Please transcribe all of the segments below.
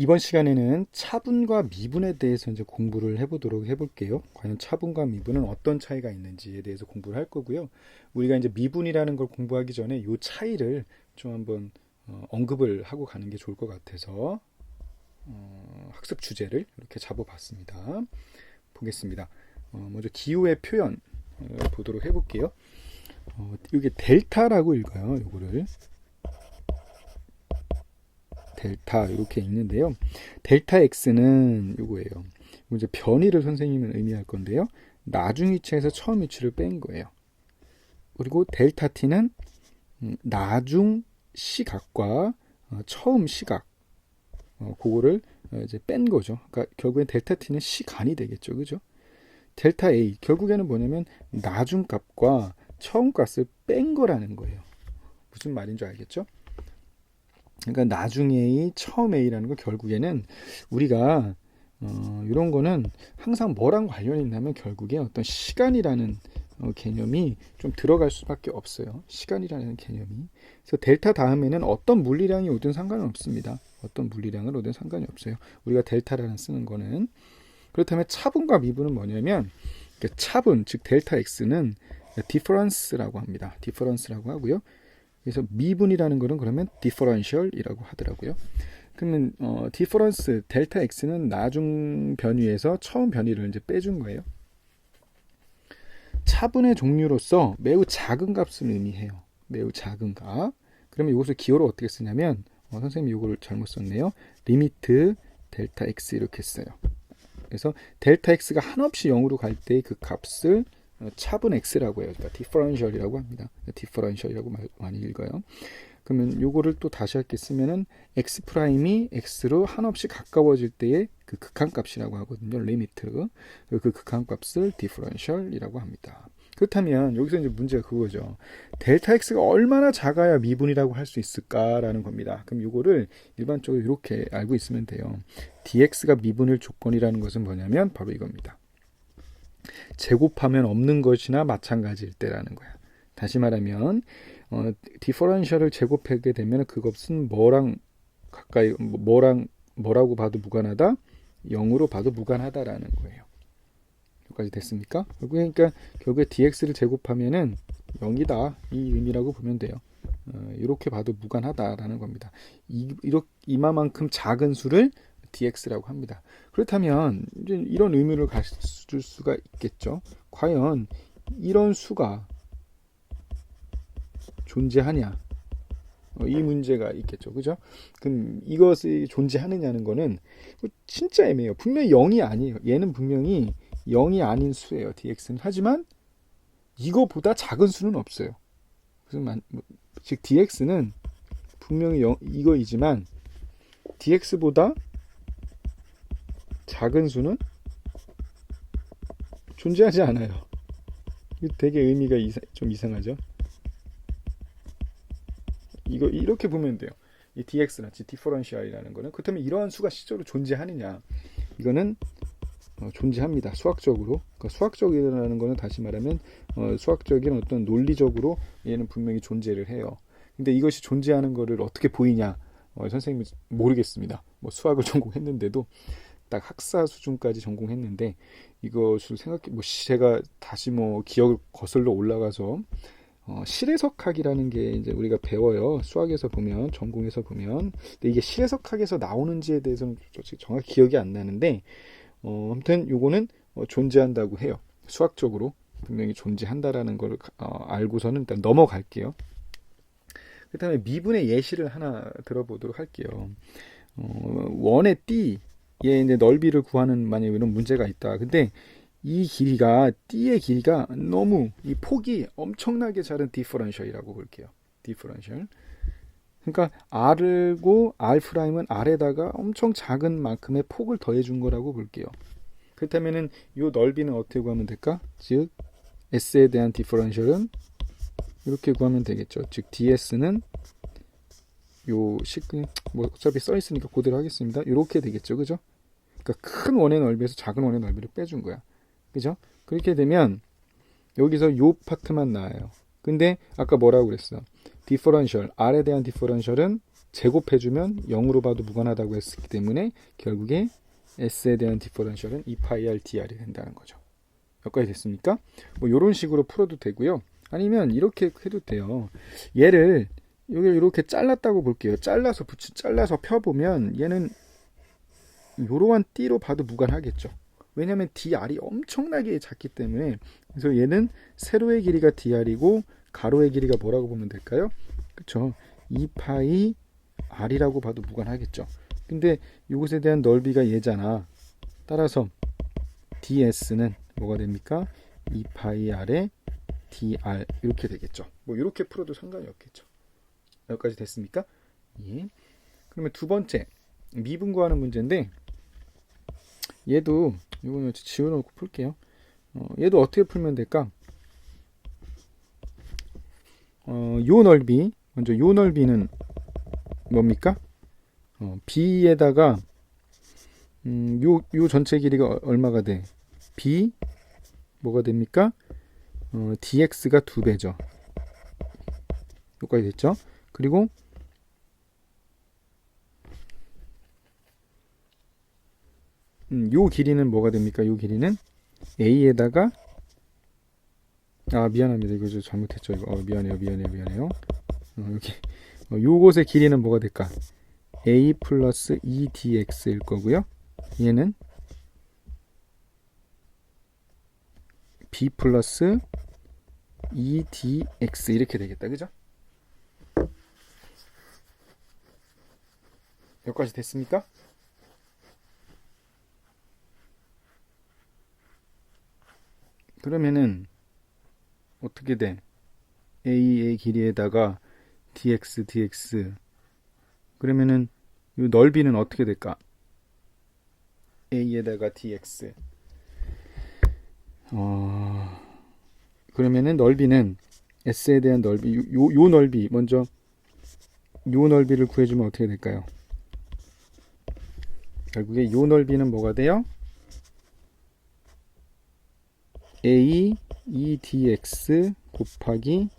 이번 시간에는 차분과 미분에 대해서 이제 공부를 해보도록 해볼게요. 과연 차분과 미분은 어떤 차이가 있는지에 대해서 공부를 할 거고요. 우리가 이제 미분이라는 걸 공부하기 전에 이 차이를 좀 한번 언급을 하고 가는 게 좋을 것 같아서 학습 주제를 이렇게 잡아봤습니다. 보겠습니다. 먼저 기호의 표현 보도록 해볼게요. 이게 델타라고 읽어요. 요거를 델타 이렇게 읽는데요. 델타 x는 요거예요. 이제 변위를 선생님은 의미할 건데요. 나중 위치에서 처음 위치를 뺀 거예요. 그리고 델타 t는 나중 시각과 처음 시각 그거를 이제 뺀 거죠. 그러니까 결국엔 델타 t는 시간이 되겠죠, 그죠? 델타 a 결국에는 뭐냐면 나중 값과 처음 값을 뺀 거라는 거예요. 무슨 말인 줄 알겠죠? 그러니까 나중 A, 처음 A라는 거 결국에는 우리가 이런 거는 항상 뭐랑 관련이 있냐면 결국에 어떤 시간이라는 개념이 좀 들어갈 수밖에 없어요. 시간이라는 개념이. 그래서 델타 다음에는 어떤 물리량이 오든 상관은 없습니다. 어떤 물리량을 오든 상관이 없어요. 우리가 델타라는 쓰는 거는. 그렇다면 차분과 미분은 뭐냐면 차분, 즉 델타 x는 디퍼런스라고 합니다. 디퍼런스라고 하고요. 그래서 미분이라는 거는 그러면 디퍼런셜이라고 하더라고요. 그러면 디퍼런스 델타 x는 나중 변위에서 처음 변위를 이제 빼준 거예요. 차분의 종류로서 매우 작은 값을 의미해요. 매우 작은 값. 그러면 이것을 기호로 어떻게 쓰냐면 선생님이 이거를 잘못 썼네요. 리미트 델타 x 이렇게 써요. 그래서 델타 x가 한없이 0으로 갈 때 그 값을 차분 x라고 해요. 그러니까 디퍼런셜이라고 합니다. 디퍼런셜이라고 많이 읽어요. 그러면 요거를 또 다시 할게 쓰면은 x 프라임이 x로 한없이 가까워질 때의 그 극한값이라고 하거든요. 리미트. 그 극한값을 디퍼런셜이라고 합니다. 그렇다면 여기서 이제 문제가 그거죠. 델타 x가 얼마나 작아야 미분이라고 할 수 있을까라는 겁니다. 그럼 요거를 일반적으로 이렇게 알고 있으면 돼요. dx가 미분일 조건이라는 것은 뭐냐면 바로 이겁니다. 제곱하면 없는 것이나 마찬가지일 때라는 거야. 다시 말하면 디퍼런셜을 제곱하게 되면 그것은 뭐랑 가까이 뭐라고 봐도 무관하다, 0으로 봐도 무관하다라는 거예요. 여기까지 됐습니까? 그러니까 결국에 dx를 제곱하면은 0이다 이 의미라고 보면 돼요. 이렇게 봐도 무관하다라는 겁니다. 이만큼 작은 수를 dx라고 합니다. 그렇다면 이제 이런 의미를 가질 수가 있겠죠. 과연 이런 수가 존재하냐? 이 문제가 있겠죠. 그죠? 그럼 이것이 존재하느냐는 거는 진짜 애매해요. 분명히 0이 아니에요. 얘는 분명히 0이 아닌 수예요. dx는. 하지만 이거보다 작은 수는 없어요. 그래서 즉 dx는 분명히 이거이지만 dx보다 작은 수는 존재하지 않아요. 되게 의미가 좀 이상하죠. 이거 이렇게 보면 돼요. 이 dx나 디퍼런셜이라는 거는 그렇다면 이러한 수가 실제로 존재하느냐? 이거는 존재합니다. 수학적으로. 그러니까 수학적이라는 거는 다시 말하면 수학적인 어떤 논리적으로 얘는 분명히 존재를 해요. 근데 이것이 존재하는 거를 어떻게 보이냐? 선생님은 모르겠습니다. 뭐 수학을 전공했는데도 딱 학사 수준까지 전공했는데 이것을 제가 다시 기억을 거슬러 올라가서 실해석학이라는 게 이제 우리가 배워요. 수학에서 보면, 전공에서 보면. 근데 이게 실해석학에서 나오는지에 대해서는 정확히 기억이 안 나는데 아무튼 요거는 존재한다고 해요. 수학적으로 분명히 존재한다라는 걸 알고서는 일단 넘어갈게요. 그 다음에 미분의 예시를 하나 들어보도록 할게요. 원의 띠의 이제 넓이를 구하는 만약 이런 문제가 있다. 근데 이 길이가 띠의 길이가 너무 이 폭이 엄청나게 작은 디퍼런셜이라고 볼게요. 디퍼런셜. 그러니까 R고 R'은 R에다가 엄청 작은 만큼의 폭을 더해준 거라고 볼게요. 그렇다면은 이 넓이는 어떻게 구하면 될까? 즉 S에 대한 디퍼런셜은 이렇게 구하면 되겠죠. 즉 DS는 어차피 써 있으니까 그대로 하겠습니다. 이렇게 되겠죠, 그죠? 그러니까 큰 원의 넓이에서 작은 원의 넓이를 빼준 거야, 그죠? 그렇게 되면 여기서 요 파트만 나와요. 근데 아까 뭐라고 그랬어? 디퍼런셜 R에 대한 디퍼런셜은 제곱해주면 0으로 봐도 무관하다고 했기 때문에 결국에 S에 대한 디퍼런셜은 2파이 R dr이 된다는 거죠. 여기까지 됐습니까? 뭐 이런 식으로 풀어도 되고요. 아니면 이렇게 해도 돼요. 얘를 여기 이렇게 잘랐다고 볼게요. 잘라서 펴보면 얘는 이러한 띠로 봐도 무관하겠죠. 왜냐하면 dr이 엄청나게 작기 때문에. 그래서 얘는 세로의 길이가 dr이고 가로의 길이가 뭐라고 보면 될까요? 그쵸? 2파이 r이라고 봐도 무관하겠죠. 근데 이것에 대한 넓이가 얘잖아. 따라서 ds는 뭐가 됩니까? 2파이 r에 dr 이렇게 되겠죠. 뭐 이렇게 풀어도 상관이 없겠죠. 여기까지 됐습니까? 예. 그러면 두 번째 미분구하는 문제인데, 얘도 이거는 지워놓고 풀게요. 얘도 어떻게 풀면 될까? 요 넓이, 먼저 요 넓이는 뭡니까? b에다가 요 전체 길이가 얼마가 돼? b 뭐가 됩니까? dx가 2배죠. 여기까지 됐죠? 그리고 요 길이는 뭐가 됩니까? 요 길이는 a에다가 미안합니다. 이거 저 잘못했죠. 이거 미안해요. 여기 요것의 길이는 뭐가 될까? a 플러스 2dx일 거고요. 얘는 b 플러스 2dx 이렇게 되겠다. 그죠? 여기까지 됐습니까? 그러면은 어떻게 돼? a의 길이에다가 dx 그러면은 이 넓이는 어떻게 될까? a에다가 dx 그러면은 넓이는 s에 대한 넓이 요 넓이 먼저 요 넓이를 구해주면 어떻게 될까요? 결국에 요 넓이는 뭐가 돼요? a 2dx 곱하기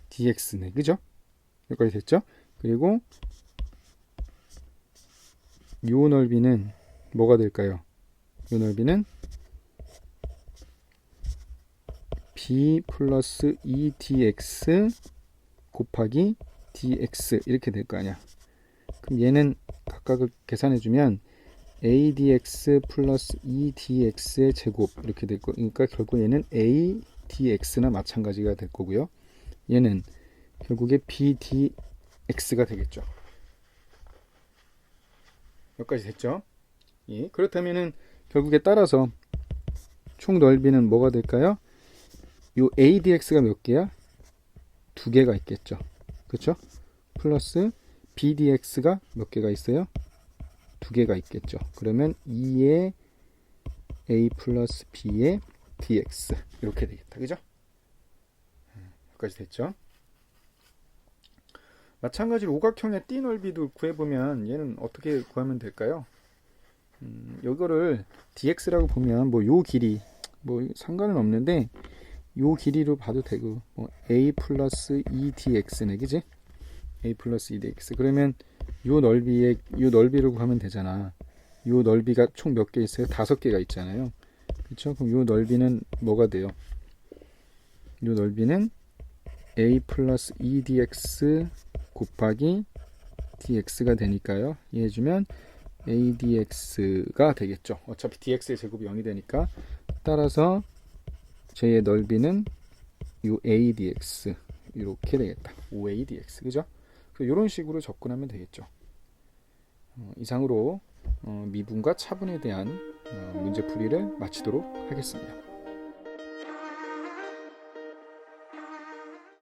dx네. 그죠? 여기까지 됐죠? 그리고 요 넓이는 뭐가 될까요? 요 넓이는 b 플러스 2dx 곱하기 dx 이렇게 될 거 아니야. 그럼 얘는 각각을 계산해주면 adx 플러스 2dx의 제곱 이렇게 될 거. 그러니까 결국 얘는 adx나 마찬가지가 될 거고요. 얘는 결국에 bdx가 되겠죠. 여기까지 됐죠? 예. 그렇다면은 결국에 따라서 총 넓이는 뭐가 될까요? 요 adx가 몇 개야? 2개가 있겠죠. 그렇죠? 플러스 bdx가 몇 개가 있어요? 2개가 있겠죠. 그러면 2의 a 플러스 b의 dx 이렇게 되겠다. 그죠? 여기까지 됐죠? 마찬가지로 오각형의 띠 넓이도 구해보면 얘는 어떻게 구하면 될까요? 이거를 dx라고 보면 뭐 요 길이 뭐 상관은 없는데 요 길이로 봐도 되고 뭐 a 플러스 2dx네. 그지? a 플러스 2dx 그러면 요 넓이를 구하면 되잖아. 요 넓이가 총 몇 개 있어요? 5개가 있잖아요. 그렇죠? 그럼 요 넓이는 뭐가 돼요? 요 넓이는 a 플러스 2dx 곱하기 dx가 되니까요. 이해해주면 adx가 되겠죠. 어차피 dx의 제곱이 0이 되니까. 따라서 쟤의 넓이는 요 adx 이렇게 되겠다. 5adx 그죠? 이런 식으로 접근하면 되겠죠. 이상으로 미분과 차분에 대한 문제풀이를 마치도록 하겠습니다.